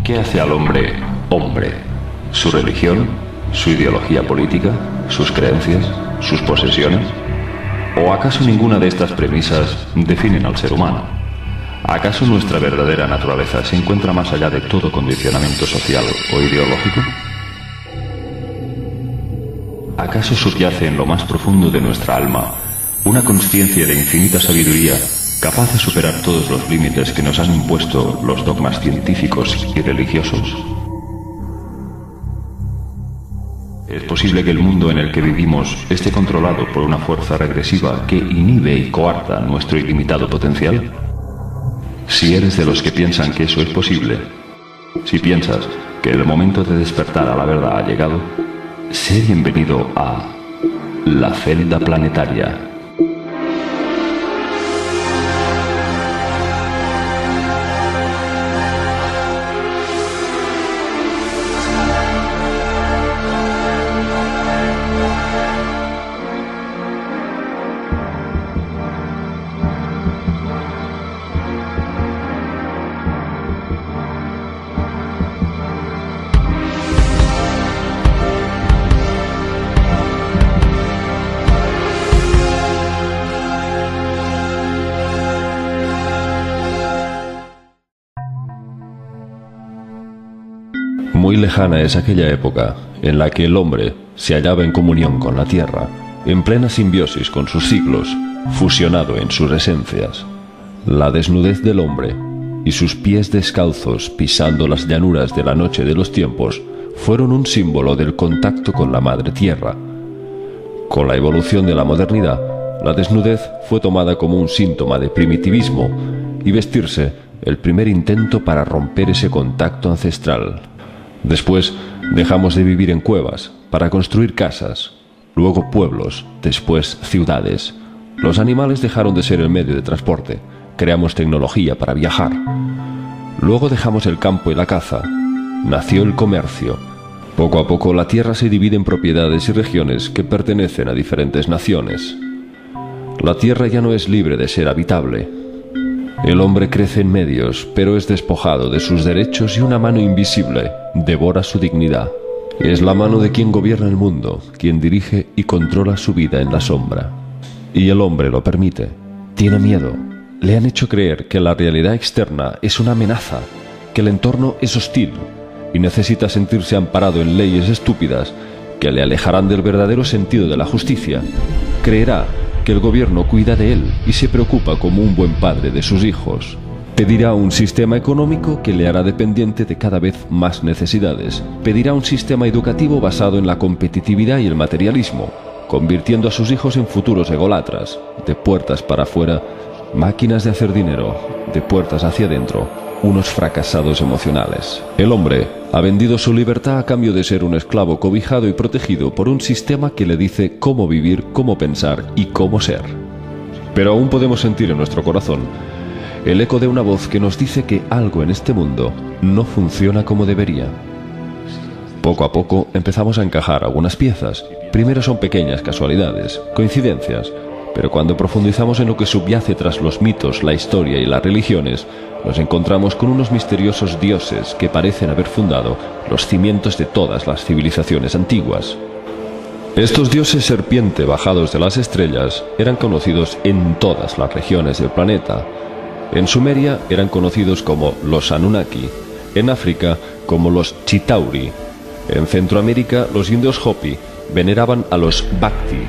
¿Qué hace al hombre hombre? ¿Su religión? ¿Su ideología política? ¿Sus creencias? ¿Sus posesiones? ¿O acaso ninguna de estas premisas definen al ser humano? ¿Acaso nuestra verdadera naturaleza se encuentra más allá de todo condicionamiento social o ideológico? ¿Acaso subyace en lo más profundo de nuestra alma una consciencia de infinita sabiduría capaz de superar todos los límites que nos han impuesto los dogmas científicos y religiosos? ¿Es posible que el mundo en el que vivimos esté controlado por una fuerza regresiva que inhibe y coarta nuestro ilimitado potencial? Si eres de los que piensan que eso es posible, si piensas que el momento de despertar a la verdad ha llegado, sé bienvenido a la celda planetaria. Muy lejana es aquella época en la que el hombre se hallaba en comunión con la tierra, en plena simbiosis con sus siglos, fusionado en sus esencias. La desnudez del hombre y sus pies descalzos pisando las llanuras de la noche de los tiempos fueron un símbolo del contacto con la madre tierra. Con la evolución de la modernidad, la desnudez fue tomada como un síntoma de primitivismo y vestirse el primer intento para romper ese contacto ancestral. Después dejamos de vivir en cuevas para construir casas, luego pueblos, después ciudades. Los animales dejaron de ser el medio de transporte, creamos tecnología para viajar. Luego dejamos el campo y la caza, nació el comercio. Poco a poco la tierra se divide en propiedades y regiones que pertenecen a diferentes naciones. La tierra ya no es libre de ser habitable. El hombre crece en medios, pero es despojado de sus derechos y una mano invisible devora su dignidad. Es la mano de quien gobierna el mundo, quien dirige y controla su vida en la sombra. Y el hombre lo permite. Tiene miedo. Le han hecho creer que la realidad externa es una amenaza, que el entorno es hostil y necesita sentirse amparado en leyes estúpidas que le alejarán del verdadero sentido de la justicia. Creerá que el gobierno cuida de él y se preocupa como un buen padre de sus hijos. Pedirá un sistema económico que le hará dependiente de cada vez más necesidades. Pedirá un sistema educativo basado en la competitividad y el materialismo, convirtiendo a sus hijos en futuros ególatras, de puertas para afuera, máquinas de hacer dinero, de puertas hacia adentro, unos fracasados emocionales. El hombre ha vendido su libertad a cambio de ser un esclavo cobijado y protegido por un sistema que le dice cómo vivir, cómo pensar y cómo ser. Pero aún podemos sentir en nuestro corazón el eco de una voz que nos dice que algo en este mundo no funciona como debería. Poco a poco empezamos a encajar algunas piezas. Primero son pequeñas casualidades, coincidencias, pero cuando profundizamos en lo que subyace tras los mitos, la historia y las religiones, nos encontramos con unos misteriosos dioses que parecen haber fundado los cimientos de todas las civilizaciones antiguas. Estos dioses serpiente bajados de las estrellas eran conocidos en todas las regiones del planeta. En Sumeria eran conocidos como los Anunnaki, en África como los Chitauri, en Centroamérica los indios Hopi veneraban a los Bhakti,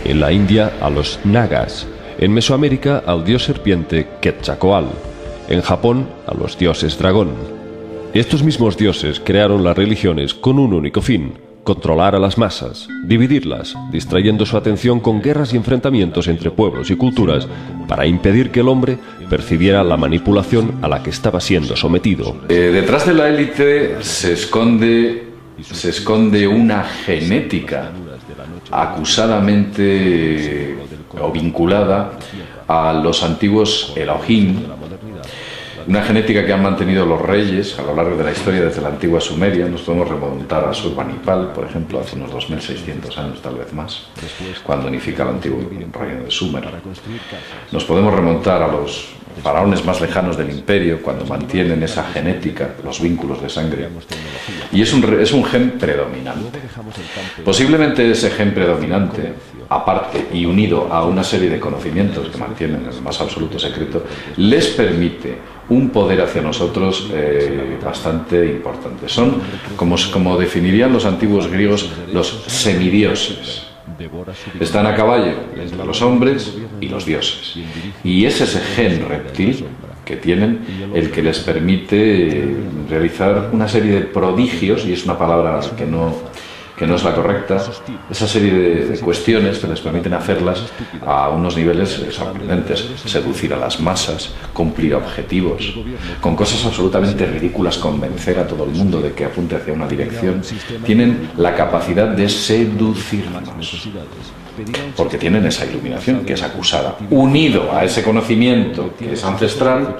en la India a los Nagas, en Mesoamérica al dios serpiente Quetzalcóatl, en Japón a los dioses dragón. Estos mismos dioses crearon las religiones con un único fin: controlar a las masas, dividirlas, distrayendo su atención con guerras y enfrentamientos entre pueblos y culturas para impedir que el hombre percibiera la manipulación a la que estaba siendo sometido. Detrás de la élite se esconde una genética acusadamente o vinculada a los antiguos Elohim, una genética que han mantenido los reyes a lo largo de la historia desde la antigua Sumeria. Nos podemos remontar a Surbanipal, por ejemplo, hace unos 2600 años, tal vez más, cuando unifica el antiguo reino de Sumer. Nos podemos remontar a los faraones más lejanos del imperio, cuando mantienen esa genética, los vínculos de sangre. Y es un gen predominante. Posiblemente ese gen predominante, aparte y unido a una serie de conocimientos que mantienen en el más absoluto secreto, les permite un poder hacia nosotros bastante importante. Son, como definirían los antiguos griegos, los semidioses. Están a caballo entre los hombres y los dioses. Y es ese gen reptil que tienen el que les permite realizar una serie de prodigios, y es una palabra que no es la correcta, esa serie de cuestiones que les permiten hacerlas a unos niveles sorprendentes, seducir a las masas, cumplir objetivos, con cosas absolutamente ridículas, convencer a todo el mundo de que apunte hacia una dirección. Tienen la capacidad de seducirnos, porque tienen esa iluminación que es acusada, unido a ese conocimiento que es ancestral.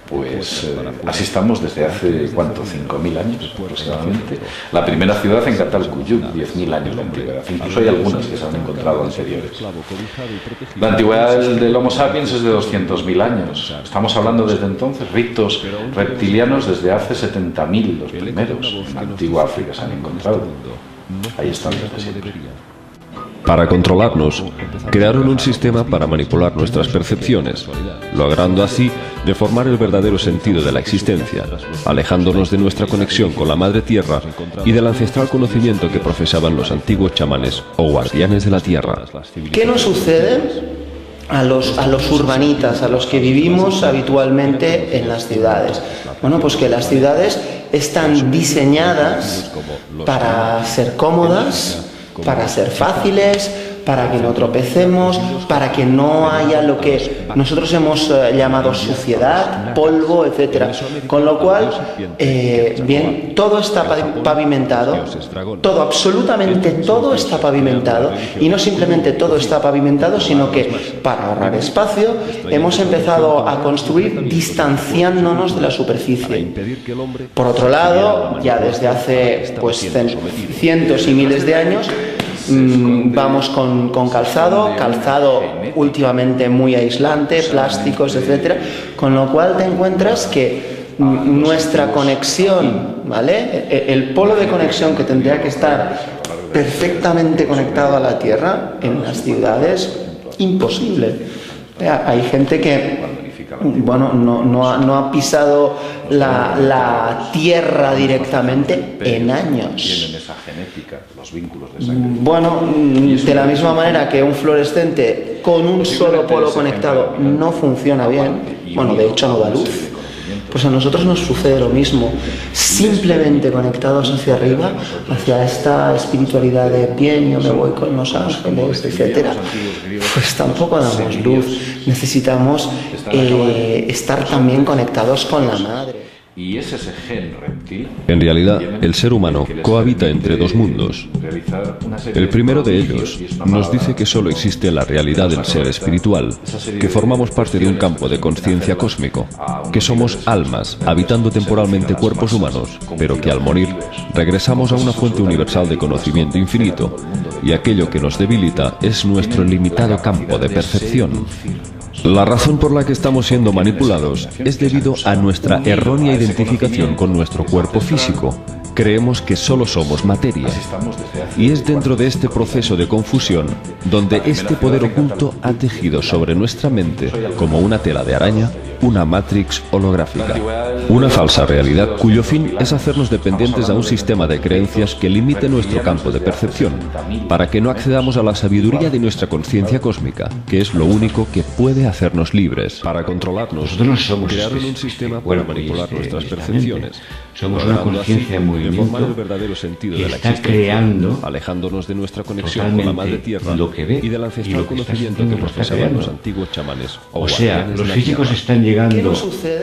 Pues así estamos desde hace, ¿cuánto? 5.000 años aproximadamente. La primera ciudad en Catalcuyuk, 10.000 años de antigüedad. Incluso hay algunas que se han encontrado anteriores. La antigüedad del Homo sapiens es de 200.000 años. Estamos hablando desde entonces, ritos reptilianos desde hace 70.000, los primeros. En la antigua África se han encontrado. Ahí están desde siempre. Para controlarnos, crearon un sistema para manipular nuestras percepciones, logrando así deformar el verdadero sentido de la existencia, alejándonos de nuestra conexión con la Madre Tierra y del ancestral conocimiento que profesaban los antiguos chamanes o guardianes de la Tierra. ¿Qué nos sucede a los urbanitas, a los que vivimos habitualmente en las ciudades? Bueno, pues que las ciudades están diseñadas para ser cómodas, para ser fáciles, para que no tropecemos, para que no haya lo que nosotros hemos llamado suciedad, polvo, etc. Con lo cual, bien, todo está pavimentado, todo, absolutamente todo está pavimentado, y no simplemente todo está pavimentado, sino que para ahorrar espacio hemos empezado a construir distanciándonos de la superficie. Por otro lado, ya desde hace pues cientos y miles de años, vamos con calzado últimamente muy aislante, plásticos, etcétera, con lo cual te encuentras que nuestra conexión, ¿vale? El polo de conexión que tendría que estar perfectamente conectado a la Tierra en las ciudades, imposible. Hay gente que, bueno, no ha pisado la tierra directamente en años. Tienen esa genética, los vínculos de sangre. Bueno, de la misma manera que un fluorescente con un solo polo conectado no funciona bien, bueno, de hecho no da luz, pues a nosotros nos sucede lo mismo. Simplemente conectados hacia arriba, hacia esta espiritualidad de bien, yo me voy con los ángeles, etcétera, pues tampoco damos luz. Necesitamos estar también conectados con la Madre. Y es ese gen reptil. En realidad, el ser humano cohabita entre dos mundos. El primero de ellos nos dice que solo existe la realidad del ser espiritual, que formamos parte de un campo de conciencia cósmico, que somos almas habitando temporalmente cuerpos humanos, pero que al morir regresamos a una fuente universal de conocimiento infinito, y aquello que nos debilita es nuestro limitado campo de percepción. La razón por la que estamos siendo manipulados es debido a nuestra errónea identificación con nuestro cuerpo físico. Creemos que solo somos materia. Y es dentro de este proceso de confusión donde este poder oculto ha tejido sobre nuestra mente, como una tela de araña, una matrix holográfica. Una falsa realidad cuyo fin es hacernos dependientes a un sistema de creencias que limite nuestro campo de percepción, para que no accedamos a la sabiduría de nuestra conciencia cósmica, que es lo único que puede hacernos libres. Para controlarnos, nosotros no somos crearon un sistema para manipular nuestras percepciones. Somos una conciencia en movimiento el verdadero sentido que de la está existencia, creando, alejándonos de nuestra conexión con la Madre Tierra lo que ve y del ancestral conocimiento que profesaban los antiguos chamanes. O sea, los físicos están llegando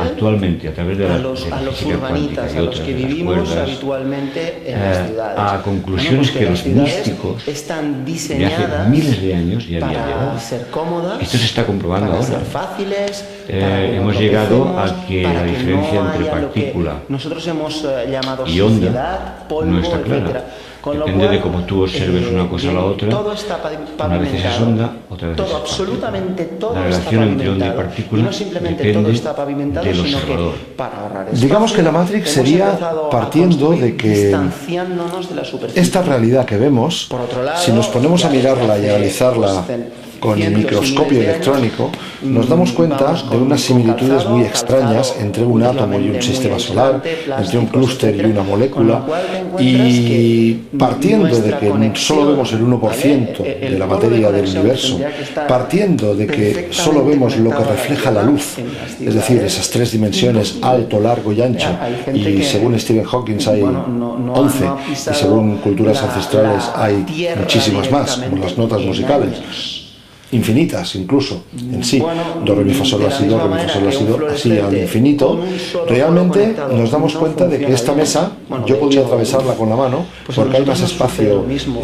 actualmente a través de los urbanitas, a los que vivimos habitualmente en las ciudades, a conclusiones que los místicos están de diseñadas hace miles de años ya habían llegado. para ser cómodas, Esto se está comprobando para ahora. ser fáciles, para que no Hemos llegado tropecemos, a que para la que diferencia no entre haya lo que partícula nosotros hemos llamado y onda suciedad, polvo, no está clara. etcétera. Depende de cómo tú observes una cosa a la otra. Todo está Una vez es onda, otra vez todo, es espacio. absolutamente todo La está relación entre onda y pavimentado. partícula Y no simplemente depende todo está pavimentado, del sino observador. que para ahorrar espacio, Digamos que la Matrix hemos sería empezado a partiendo construir de que distanciándonos de la superficie. esta realidad que vemos, Por otro lado, si nos ponemos a ya desde mirarla y hace, analizarla con cientos y microscopio miles de electrónico, años, nos damos cuenta vamos de con unas similitudes calzado, muy extrañas entre un átomo y un últimamente sistema muy solar, aislante, entre un plásticos, clúster y etcétera, una con molécula, lo cual te encuentras y que partiendo de nuestra que conexión, solo vemos el 1% ¿vale? de la polo materia del conexión universo, tendría que estar partiendo de que perfectamente solo vemos lo que conectado a refleja la Tierra luz, en las es decir, ciudades, esas tres dimensiones, alto, largo y ancho, hay gente y que, según Stephen Hawking hay bueno, no 11, ha y pisado según culturas ancestrales la hay Tierra muchísimas más, como directamente las notas en musicales. años. Infinitas incluso en sí, Bueno, do, re, mi, fa, sol, de la, la si, do, misma re, mi, fa, sol, la, manera si, que un do, así al fluorescente infinito. con un solo Realmente polo conectado nos damos no cuenta de que funciona esta bien. mesa Bueno, yo de podía hecho, atravesarla con la mano pues porque hay más nosotros nos sucede espacio, lo mismo.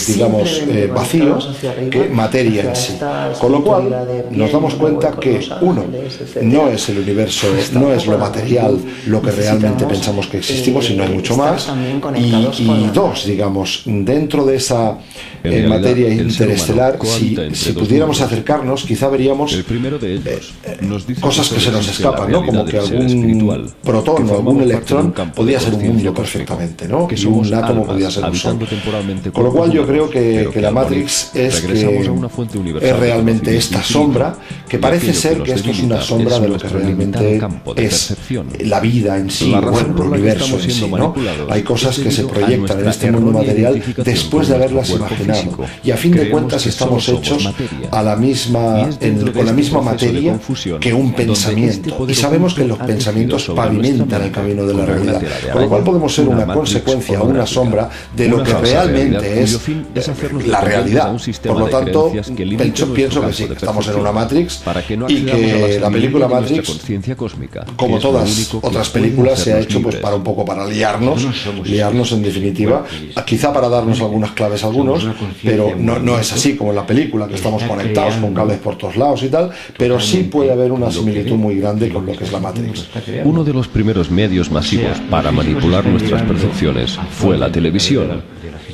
digamos, Simplemente vacío conectados hacia arriba, que materia en hacia sí. esta Con lo cual estructura de nos damos piel, cuenta hueco, que Los uno, Ángeles, etcétera. no es el universo, no es lo material lo que realmente Necesitamos, pensamos que existimos, sino hay mucho estar más. también conectados Y con la- dos, digamos, dentro de esa En realidad, materia el ser humano interestelar, si cohabita entre dos pudiéramos mundos. acercarnos, quizá veríamos El primero de ellos nos dice cosas que se nos existe la escapan, ¿no? Como realidad que del ser algún espiritual, que protón o formamos algún parte de electrón un campo podía de ser un consciencia mundo cósmico, perfectamente, ¿no? que Y somos un átomo almas podía ser un sol. habitando temporalmente Con lo cual yo cuerpos creo humanos, pero que la al Matrix morir es regresamos a una fuente universal es de realmente conocimiento esta infinito, sombra que y parece aquello ser nos que esto es debilita una sombra de lo que nuestro limitado realmente campo de es percepción. la vida en sí, La o razón el por la que universo estamos en sí, siendo ¿no? manipulados Hay cosas es que se debido a proyectan en nuestra este mundo errónea material identificación después con de haberlas nuestro cuerpo imaginado. físico. Y a fin de Creemos cuentas que estamos solo somos hechos materia. a la misma, Y es dentro de con la este misma proceso de materia confusión que un donde pensamiento. este Y poder sabemos que oculto los ha pensamientos decidido sobre pavimentan nuestra el camino de la mente con realidad. una tela de Con lo cual araña, podemos ser una Matrix consecuencia, una holográfica, sombra de lo una que falsa realmente realidad es cuyo fin es hacernos la dependientes realidad. a un sistema Por lo de tanto, creencias que limite nuestro pienso que campo sí, de que estamos en percepción, una Matrix para que no y accedamos a que la sabiduría película de nuestra Matrix, conciencia cósmica, que como es lo todas único que otras puede películas, se ha hacernos hecho pues libres. para un poco para liarnos, No somos liarnos en definitiva, quizá para darnos algunas claves a algunos, Somos una conciencia pero en no es movimiento así como en la película, que estamos está conectados con creando cables por todos lados y tal, pero sí totalmente puede haber una lo que similitud ve, muy grande lo con lo que que es la está Matrix. creando. Uno de los primeros medios masivos para manipular nuestras percepciones fue la televisión,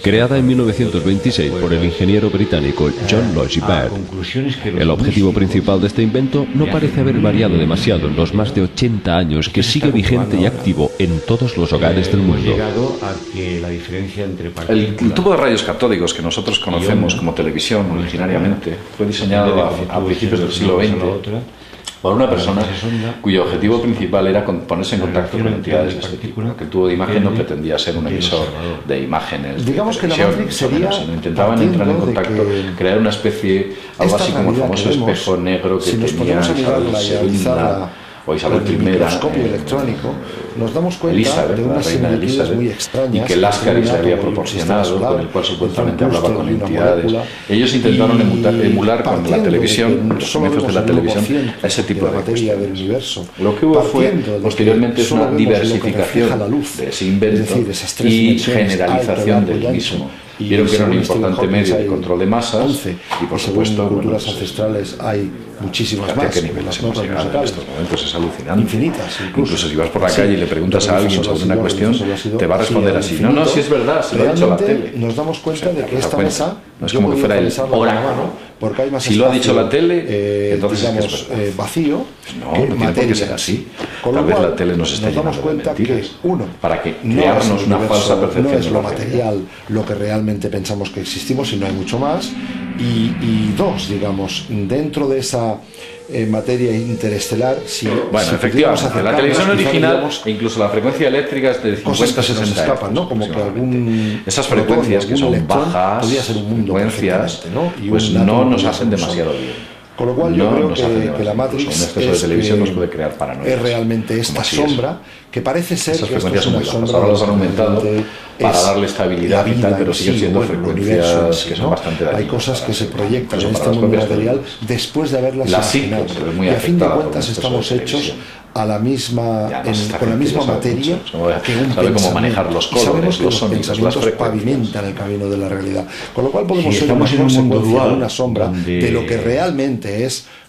creada en 1926 por el ingeniero británico John Logie Baird. El objetivo principal de este invento no parece haber variado demasiado en los más de 80 años que sigue vigente y activo en todos los hogares del mundo. Llegado a que la diferencia entre El tubo de rayos catódicos que nosotros conocemos como televisión originariamente fue diseñado a principios del siglo XX por una persona cuyo objetivo principal era ponerse en contacto con entidades de este tipo. Que el tubo de imagen no pretendía ser un emisor de imágenes. Digamos que la televisión, Matrix ni mucho menos, sería sino intentaban entrar en partiendo de contacto, que crear una especie, algo esta así como el realidad famoso que vemos, espejo negro que si nos tenía ponemos a mirarla y Isabel analizarla II o Isabel con el I, microscopio electrónico, nos damos cuenta Elizabeth, de la unas reina similitudes Elizabeth, muy extrañas y que Lascaris le entre un había átomo y un proporcionado, sistema solar, con el cual supuestamente entre un hablaba con clúster y una entidades. molécula, Ellos intentaron y emular con la partiendo de televisión, que los solo comienzos de la vemos el televisión, 1% a ese tipo de la de materia del cuestiones. universo. Lo que hubo fue Partiendo de que posteriormente es solo una vemos lo que diversificación refleja la luz, de ese invento es decir, esas tres y dimensiones, generalización alto, del largo y ancho. mismo. Y Vieron que era un según Stephen importante Hawking medio de hay control de masas 11, y por según supuesto culturas pues, ancestrales hay muchísimas fíjate a más, qué como niveles las hemos notas llegado en musicales. estos momentos, es alucinante. Infinitas, incluso. Si vas por la Sí. calle y le preguntas a alguien sobre una cuestión, te va a responder así. No, no, si es verdad, se lo ha dicho la Realmente tele. nos damos cuenta de que te das esta cuenta. mesa No es yo como que podía fuera el atravesarla con la oráculo. mano, porque hay más Si lo ha dicho espacio, la tele, entonces es que digamos, es verdad. vacío, No, que no tiene por qué materia ser en así. sí. Con Tal lo vez cual, la tele nos está damos llenando de cuenta mentiras, que uno, para que no crearnos es el una universo, falsa percepción no es de lo la realidad. material lo que realmente pensamos que existimos, sino hay mucho más. Y dos, digamos, dentro de esa materia interestelar, si Bueno, si efectivamente, pudiéramos la acercarnos, televisión quizá original veríamos e incluso la frecuencia eléctrica es de 50 cosas que se nos 60 escapan, ¿no? Como que aproximadamente. algún Esas protón, frecuencias que algún son electrón bajas, podría ser un mundo frecuencias, perfectamente, ¿no? Y pues un átomo no nos podría hacen ser un sol. demasiado bien. Con lo cual yo No creo nos hace que demasiado la bien. Matrix Incluso un exceso de televisión nos puede crear paranoia. es realmente Como esta así es. sombra que parece ser Esas que esto frecuencias es son una muy bajas. sombra Ahora las han de aumentado realmente para es darle estabilidad la y tal, vida pero en siguen sí, siendo o el frecuencias universo en sí, que son ¿no? bastante dañinas Hay cosas para que se la- proyectan incluso en para este las mundo propias material televisiones. después de haberlas La psique imaginado. se ve muy Y a fin de afectada por cuentas el exceso estamos de hechos televisión. a la misma, Ya, esta con la gente misma ya sabe materia mucho, sabe que un cómo pensamiento. manejar los Y sabemos colores, que los los sonidos, las pensamientos frecuencias. pavimentan el camino de la realidad. Con lo cual podemos Si ser una estamos en un mundo consecuencia, dual, una sombra donde de lo que realmente es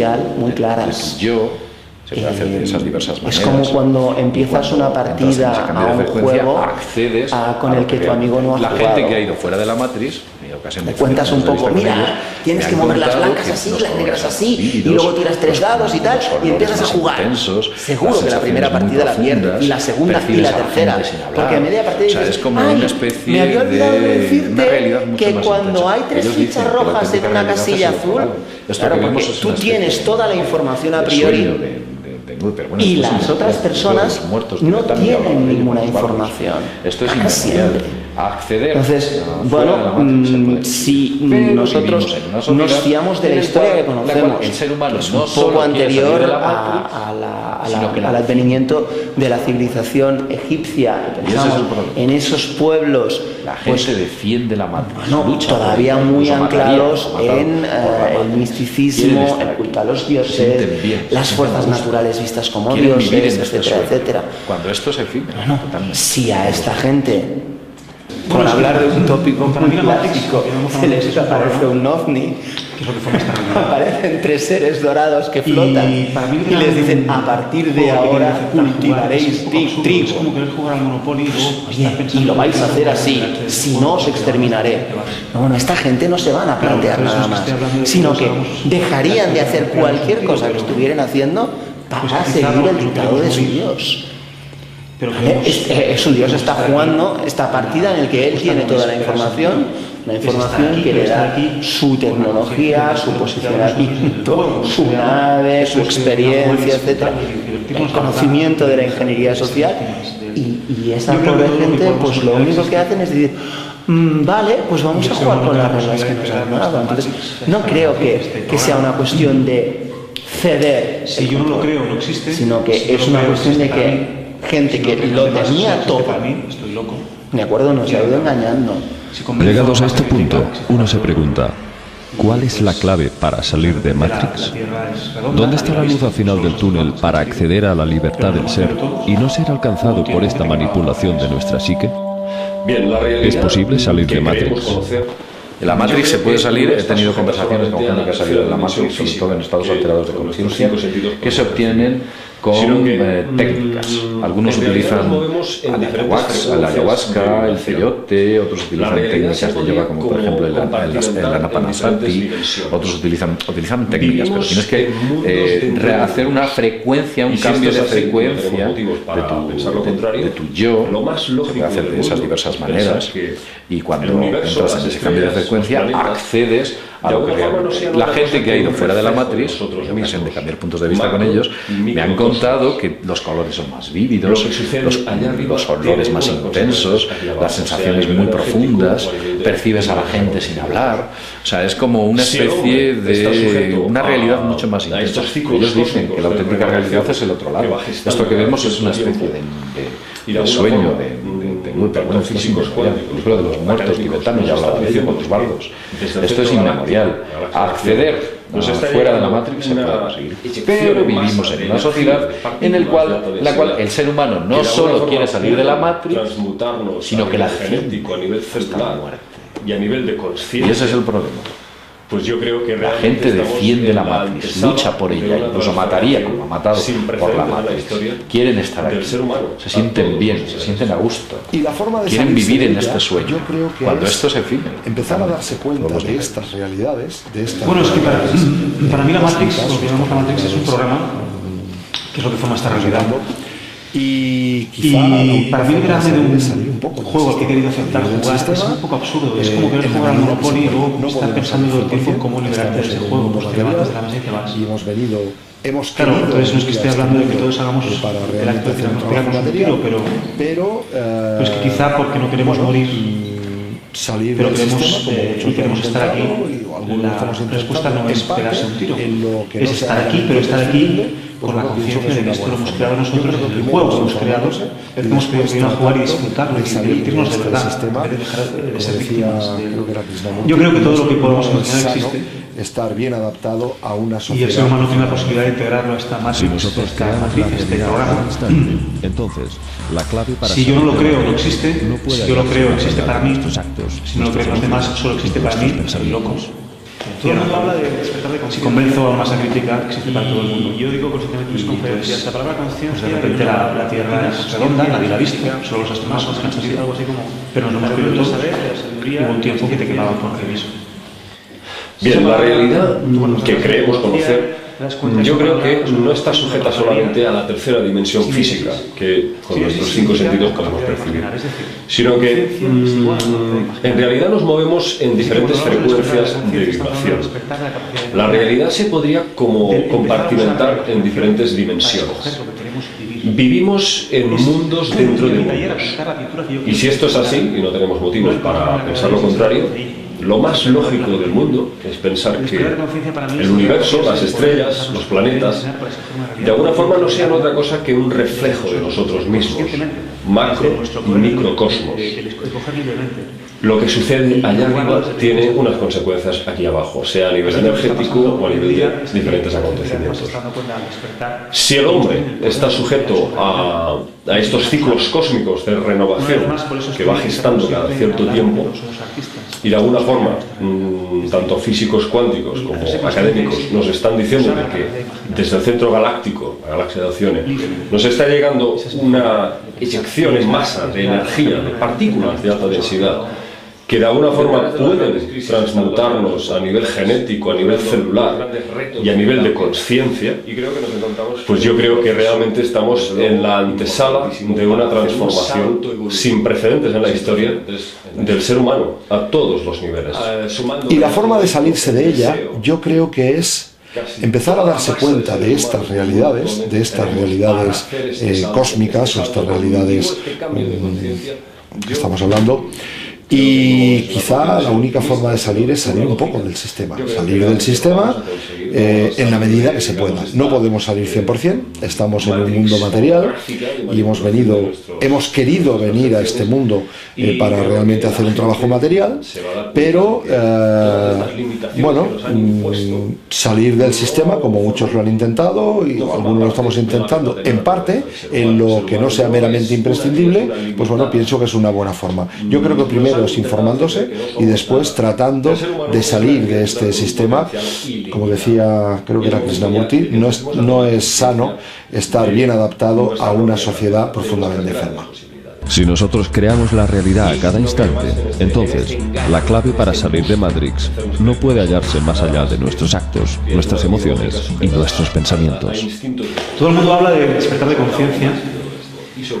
social muy claras. Yo Se puede hacer de esas diversas maneras. Es como cuando empiezas una partida a un juego accedes con el que tu amigo no ha jugado. La gente que ha ido fuera de la Matrix, me cuentas un poco, mira, tienes que mover las blancas así, las negras así, y luego tiras 3 dados y tal, y empiezas a jugar. Seguro que la primera partida la pierdes, y la segunda y la tercera, porque a media partida dices, es como una especie me había olvidado de decirte que más cuando hay 3 fichas rojas en una casilla azul, claro, porque tú tienes toda la información a priori, y las otras personas no tienen ninguna información. Esto es inmemorial. Acceder. Entonces, bueno, si nosotros nos fiamos de la historia que conocemos, el ser humano que es un poco anterior al advenimiento de la civilización egipcia, pensamos en esos pueblos, la gente defiende la Matrix, todavía muy anclados en el misticismo, el culto a los dioses, las fuerzas naturales vistas como dioses, etcétera, etcétera. Cuando esto se efímero, si a esta gente, por hablar de un tópico clásico, se les aparece un ovni, aparecen 3 seres dorados que flotan y les dicen, a partir de ahora cultivaréis trigo. Es como querer jugar al Monopoly y lo vais a hacer así, si no os exterminaré. Bueno, esta gente no se van a plantear nada más, sino que dejarían de hacer cualquier cosa que estuvieran haciendo para seguir el dictado de su Dios. Su Dios está jugando esta partida en la que él tiene toda la información que le da su tecnología, su posicionamiento, su nave, su experiencia, etcétera, el conocimiento de la ingeniería social, y esa pobre gente pues lo único que hacen es decir, vale, pues vamos a jugar con las reglas que nos han dado. Entonces no creo que sea una cuestión de ceder, si yo no lo creo, no existe, sino que es una cuestión de que gente que lo tenía todo, ¿de acuerdo? Nos ha ido engañando. Llegados a este punto, uno se pregunta, ¿cuál es la clave para salir de Matrix? ¿Dónde está la luz al final del túnel para acceder a la libertad del ser y no ser alcanzado por esta manipulación de nuestra psique? ¿Es posible salir de Matrix? De la Matrix se puede salir, he tenido conversaciones con gente que ha salido de la Matrix, sobre todo en estados alterados de conciencia, que se obtienen con técnicas. Algunos utilizan la ayahuasca, el peyote, otros utilizan técnicas de yoga como por ejemplo el anapanasati, otros utilizan técnicas, pero tienes que hacer una frecuencia, un cambio de frecuencia de tu yo, se puede hacer de esas diversas maneras, y cuando entras en ese cambio de frecuencia accedes a lo que realmente. La gente que ha ido fuera de la Matrix, en ocasión de cambiar puntos de vista con ellos, me han contado que los colores son más vívidos, los olores más intensos, las sensaciones muy profundas, percibes a la gente sin hablar, o sea, es como una especie de una realidad mucho más intensa. Ellos dicen que la auténtica realidad es el otro lado. Esto que vemos es una especie de sueño, pero bueno, esto es inmemorial. El libro de los muertos tibetanos ya hablaba de ello con los bardos. Esto es inmemorial. Acceder fuera de la Matrix se puede conseguir, pero vivimos en una sociedad en la cual el ser humano no solo quiere salir de la Matrix, sino que la defiende hasta la muerte. Y ese es el problema. Pues yo creo que la gente defiende la Matrix, lucha por ella, incluso mataría como ha matado por la Matrix. Quieren estar aquí, se sienten bien, se sienten a gusto, quieren vivir en este sueño. Cuando esto se efímero, empezar a darse cuenta de estas realidades, bueno, es que para mí la Matrix, lo que llamamos la Matrix, es un programa que es lo que forma esta realidad. Y para mí librarme de un juego que he querido aceptar jugar es un poco absurdo. Es como querer jugar al Monopoly y luego estar pensando todo el tiempo en cómo liberarte de ese juego, pues te levantas de la mesa y te vas. Claro, entonces no es que esté hablando de que todos hagamos el acto de tirarnos un tiro, pero es que quizá porque no queremos morir, pero queremos estar aquí, la respuesta no es pegarse un tiro, es estar aquí, pero estar aquí con la conciencia de que esto lo hemos creado nosotros, el juego que hemos creado, hemos querido jugar y disfrutarlo y divertirnos de verdad, en vez de dejar de ser víctimas. Yo creo que todo lo que podemos imaginar existe, estar bien adaptado a una sociedad. Y el ser humano tiene la posibilidad de integrarlo a esta matriz, este programa. Entonces, la clave para si yo no lo creo, no existe. Si yo lo creo, existe para mí. Si no lo creen los demás, solo existe para mí. Soy locos. Todo el mundo habla de despertar de conciencia. Si convenzo a masa crítica, existe para todo el mundo. Yo digo constantemente en mis conferencias, la palabra conciencia, de repente la Tierra es redonda, nadie la ha visto, solo los astronautas que han salido, algo así como, pero no me olvido todo. Hubo un tiempo que te quemaban por reviso. Bien, la realidad que creemos conocer, yo creo que no está sujeta solamente a la tercera dimensión física, que con nuestros 5 sentidos podemos percibir, sino que en realidad nos movemos en diferentes frecuencias de vibración. La realidad se podría compartimentar en diferentes dimensiones. Vivimos en mundos dentro de mundos. Y si esto es así, y no tenemos motivos para pensar lo contrario, lo más lógico del mundo es pensar que el universo, las estrellas, los planetas, de alguna forma no sean otra cosa que un reflejo de nosotros mismos, macro y microcosmos. Lo que sucede allá arriba tiene unas consecuencias aquí abajo, sea a nivel energético o a nivel de diferentes acontecimientos. Si el hombre está sujeto a estos ciclos cósmicos de renovación que va gestando cada cierto tiempo, y de alguna forma, tanto físicos cuánticos como académicos nos están diciendo de que desde el centro galáctico, la galaxia de Alcione, nos está llegando una eyección en masa de energía, de partículas de alta densidad, que de alguna forma pueden transmutarnos a nivel genético, a nivel celular y a nivel de conciencia, pues yo creo que realmente estamos en la antesala de una transformación sin precedentes en la historia del ser humano a todos los niveles. Y la forma de salirse de ella, yo creo que es empezar a darse cuenta de estas realidades cósmicas o estas realidades que estamos hablando. Y quizá la única forma de salir es salir un poco del sistema, en la medida que se pueda. No podemos salir 100%, estamos en un mundo material y hemos querido venir a este mundo para realmente hacer un trabajo material, pero salir del sistema, como muchos lo han intentado y algunos lo estamos intentando, en parte, en lo que no sea meramente imprescindible, pues bueno, pienso que es una buena forma. Yo creo que primero es informándose y después tratando de salir de este sistema. Como decía, creo que era Krishnamurti, no es sano estar bien adaptado a una sociedad profundamente enferma. Si nosotros creamos la realidad a cada instante, entonces la clave para salir de Matrix no puede hallarse más allá de nuestros actos, nuestras emociones y nuestros pensamientos. Todo el mundo habla de despertar de conciencia.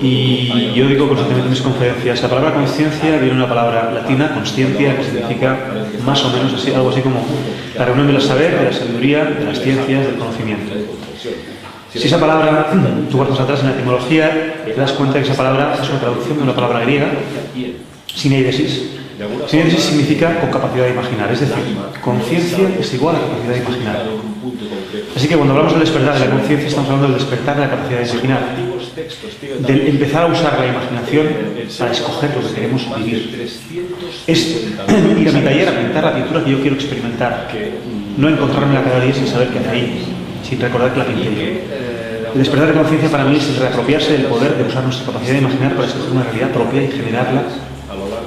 Y yo digo constantemente en mis conferencias, la palabra conciencia viene de una palabra latina, consciencia, que significa más o menos así, algo así como la reunión del saber, de la sabiduría, de las ciencias, del conocimiento. Si esa palabra, tú vas más atrás en la etimología, te das cuenta que esa palabra es una traducción de una palabra griega, sineidesis. Sineidesis significa con capacidad de imaginar, es decir, conciencia es igual a capacidad de imaginar. Así que cuando hablamos del despertar de la conciencia, estamos hablando del despertar de la capacidad de imaginar, de empezar a usar la imaginación para escoger lo que queremos vivir. Es ir a mi taller a pintar la pintura que yo quiero experimentar, no encontrarme la cada día sin saber qué hace ahí, sin recordar que la pinté yo. El despertar de conciencia para mí es el reapropiarse del poder de usar nuestra capacidad de imaginar para escoger una realidad propia y generarla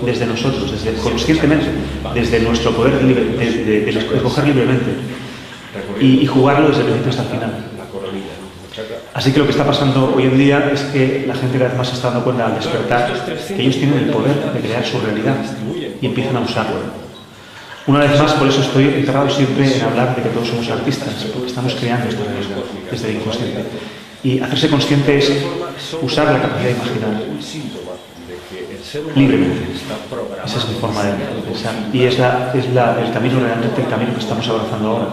desde nosotros, conscientemente, desde nuestro poder de escoger libremente y jugarlo desde el principio hasta el final. Así que lo que está pasando hoy en día es que la gente cada vez más se está dando cuenta al despertar que ellos tienen el poder de crear su realidad y empiezan a usarlo. Una vez más, por eso estoy enterrado siempre en hablar de que todos somos artistas, porque estamos creando esta realidad desde el inconsciente. Y hacerse consciente es usar la capacidad de imaginar libremente. Esa es mi forma de pensar. Y es el camino realmente, el camino que estamos abrazando ahora.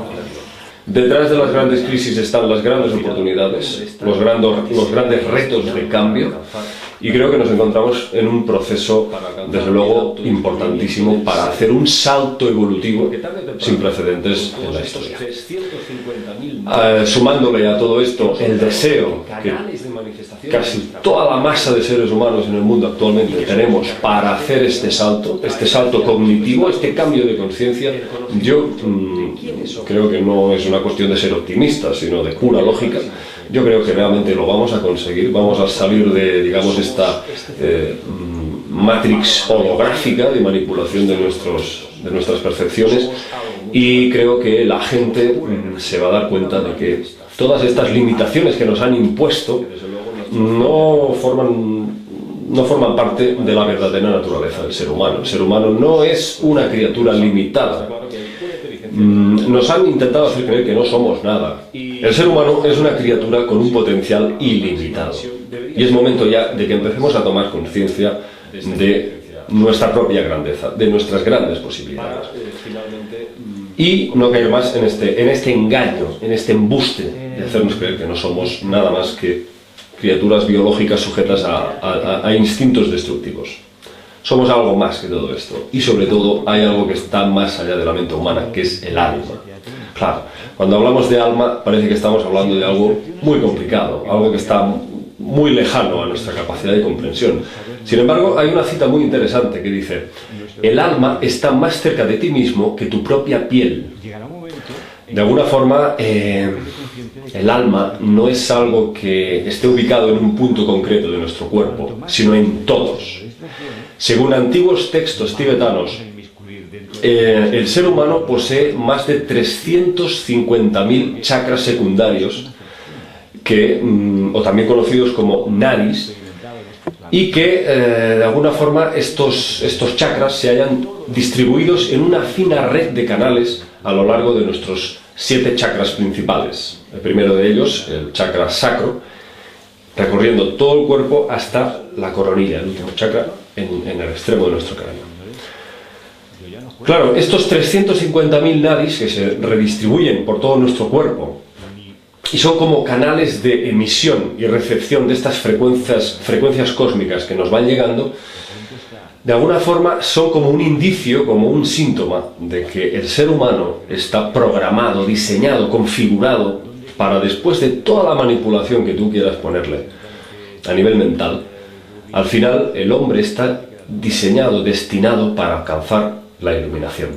Detrás de las grandes crisis están las grandes oportunidades, los grandes retos de cambio, y creo que nos encontramos en un proceso, desde luego, importantísimo para hacer un salto evolutivo sin precedentes en la historia. Sumándole a todo esto el deseo que casi toda la masa de seres humanos en el mundo actualmente tenemos para hacer este salto cognitivo, este cambio de conciencia, yo creo que no es una cuestión de ser optimista, sino de pura lógica. Yo creo que realmente lo vamos a conseguir, vamos a salir de, digamos, esta matrix holográfica de manipulación de nuestras percepciones Y creo que la gente se va a dar cuenta de que todas estas limitaciones que nos han impuesto no forman parte de la verdadera naturaleza del ser humano. El ser humano no es una criatura limitada. Nos han intentado hacer creer que no somos nada. El ser humano es una criatura con un potencial ilimitado. Y es momento ya de que empecemos a tomar conciencia de nuestra propia grandeza, de nuestras grandes posibilidades. Y no caer más en este engaño, en este embuste de hacernos creer que no somos nada más que criaturas biológicas sujetas a instintos destructivos. Somos algo más que todo esto. Y sobre todo hay algo que está más allá de la mente humana, que es el alma. Claro, cuando hablamos de alma parece que estamos hablando de algo muy complicado, algo que está muy lejano a nuestra capacidad de comprensión. Sin embargo, hay una cita muy interesante que dice: el alma está más cerca de ti mismo que tu propia piel. De alguna forma, el alma no es algo que esté ubicado en un punto concreto de nuestro cuerpo, sino en todos. Según antiguos textos tibetanos, el ser humano posee más de 350.000 chakras secundarios, o también conocidos como nadis, y que de alguna forma estos chakras se hayan distribuidos en una fina red de canales a lo largo de nuestros 7 chakras principales. El primero de ellos, el chakra sacro, recorriendo todo el cuerpo hasta la coronilla, el último chakra en el extremo de nuestro cráneo. Claro, estos 350.000 nadis que se redistribuyen por todo nuestro cuerpo y son como canales de emisión y recepción de estas frecuencias cósmicas que nos van llegando, de alguna forma son como un indicio, como un síntoma de que el ser humano está programado, diseñado, configurado para, después de toda la manipulación que tú quieras ponerle a nivel mental, al final el hombre está diseñado, destinado para alcanzar la iluminación,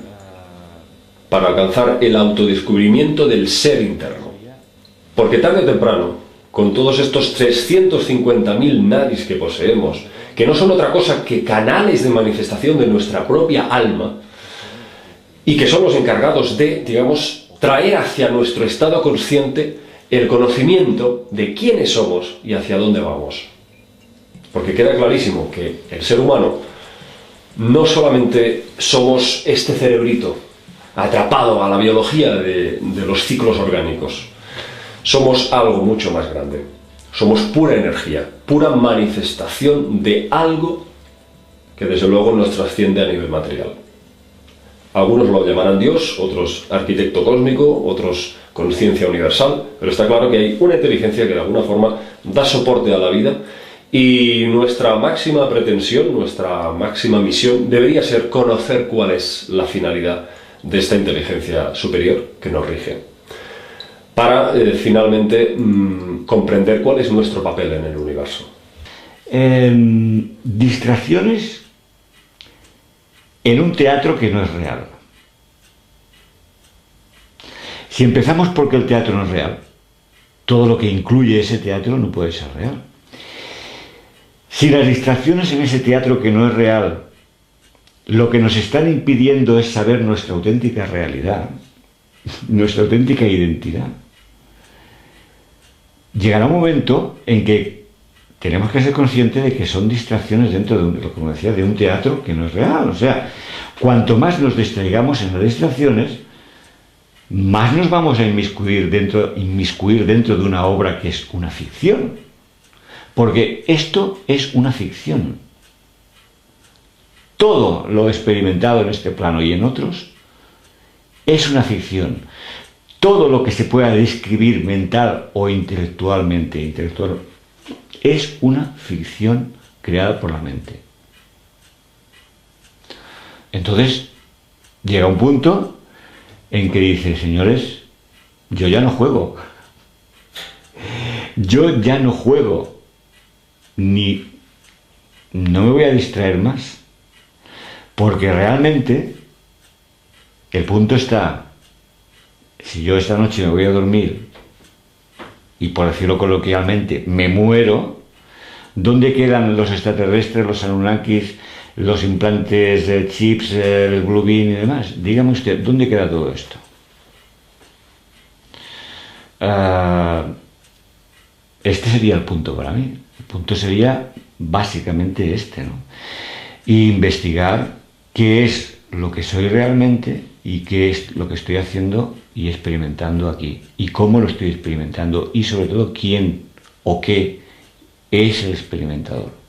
para alcanzar el autodescubrimiento del ser interno. Porque tarde o temprano, con todos estos 350.000 nadis que poseemos, que no son otra cosa que canales de manifestación de nuestra propia alma, y que son los encargados de, digamos, traer hacia nuestro estado consciente el conocimiento de quiénes somos y hacia dónde vamos. Porque queda clarísimo que el ser humano no solamente somos este cerebrito atrapado a la biología de los ciclos orgánicos, somos algo mucho más grande. Somos pura energía, pura manifestación de algo que desde luego nos trasciende a nivel material. Algunos lo llamarán Dios, otros arquitecto cósmico, otros conciencia universal, pero está claro que hay una inteligencia que de alguna forma da soporte a la vida, y nuestra máxima pretensión, nuestra máxima misión debería ser conocer cuál es la finalidad de esta inteligencia superior que nos rige, para finalmente comprender cuál es nuestro papel en el universo. Distracciones en un teatro que no es real. Si empezamos porque el teatro no es real, todo lo que incluye ese teatro no puede ser real. Si las distracciones en ese teatro que no es real, lo que nos están impidiendo es saber nuestra auténtica realidad, nuestra auténtica identidad, llegará un momento en que tenemos que ser conscientes de que son distracciones dentro de como decía, de un teatro que no es real. O sea, cuanto más nos distraigamos en las distracciones, más nos vamos a inmiscuir dentro de una obra que es una ficción. Porque esto es una ficción. Todo lo experimentado en este plano y en otros es una ficción. Todo lo que se pueda describir mental o intelectualmente es una ficción creada por la mente. Entonces llega un punto en que dice: señores, yo ya no juego. Yo ya no juego. No me voy a distraer más. Porque realmente el punto está: si yo esta noche me voy a dormir y, por decirlo coloquialmente, me muero, ¿dónde quedan los extraterrestres, los Anunnakis, los implantes, chips, el Bluebeam y demás. Dígame usted, ¿dónde queda todo esto? Este sería el punto para mí. El punto sería básicamente este, ¿no? Investigar qué es lo que soy realmente y qué es lo que estoy haciendo y experimentando aquí. Y cómo lo estoy experimentando y sobre todo quién o qué es el experimentador.